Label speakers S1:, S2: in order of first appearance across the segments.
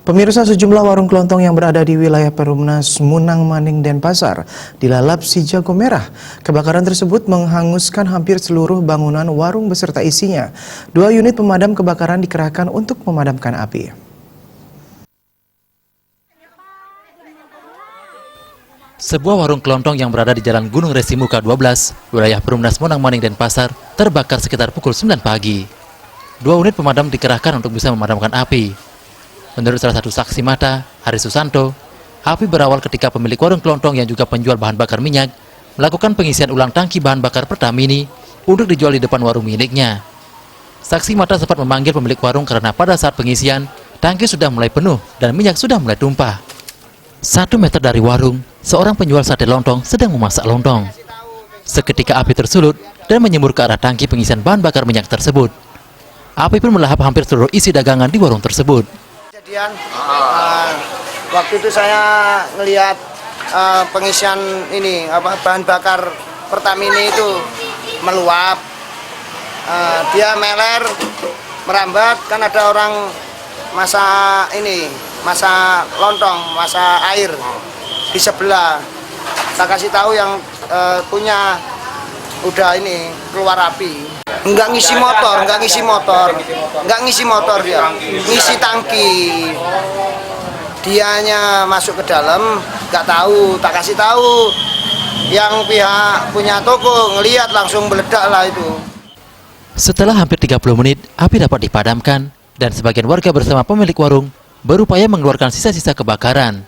S1: Pemirsa, sejumlah warung kelontong yang berada di wilayah Perumnas Munang Maning Denpasar dilalap si jago merah. Kebakaran tersebut menghanguskan hampir seluruh bangunan warung beserta isinya. 2 unit pemadam kebakaran dikerahkan untuk memadamkan api.
S2: Sebuah warung kelontong yang berada di Jalan Gunung Resimuka 12, wilayah Perumnas Munang Maning Denpasar, terbakar sekitar pukul 9 pagi. 2 unit pemadam dikerahkan untuk bisa memadamkan api. Menurut salah satu saksi mata, Haris Susanto, api berawal ketika pemilik warung kelontong yang juga penjual bahan bakar minyak melakukan pengisian ulang tangki bahan bakar Pertamini untuk dijual di depan warung miliknya. Saksi mata sempat memanggil pemilik warung karena pada saat pengisian, tangki sudah mulai penuh dan minyak sudah mulai tumpah. 1 meter dari warung, seorang penjual sate lontong sedang memasak lontong. Seketika api tersulut dan menyembur ke arah tangki pengisian bahan bakar minyak tersebut. Api pun melahap hampir seluruh isi dagangan di warung tersebut.
S3: Waktu itu saya ngelihat pengisian ini bahan bakar Pertamini itu meluap, dia meler merambat, kan ada orang masak lontong, masak air di sebelah. Saya kasih tahu yang punya udah ini keluar api. Nggak ngisi motor dia, ngisi tangki. Dianya masuk ke dalam, nggak tahu, tak kasih tahu. Yang pihak punya toko ngelihat langsung meledak lah itu.
S2: Setelah hampir 30 menit, api dapat dipadamkan dan sebagian warga bersama pemilik warung berupaya mengeluarkan sisa-sisa kebakaran.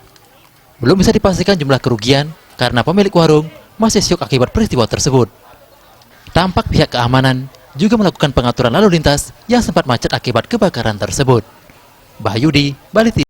S2: Belum bisa dipastikan jumlah kerugian karena pemilik warung masih syok akibat peristiwa tersebut. Tampak pihak keamanan juga melakukan pengaturan lalu lintas yang sempat macet akibat kebakaran tersebut. Bahyudi, Bali TV.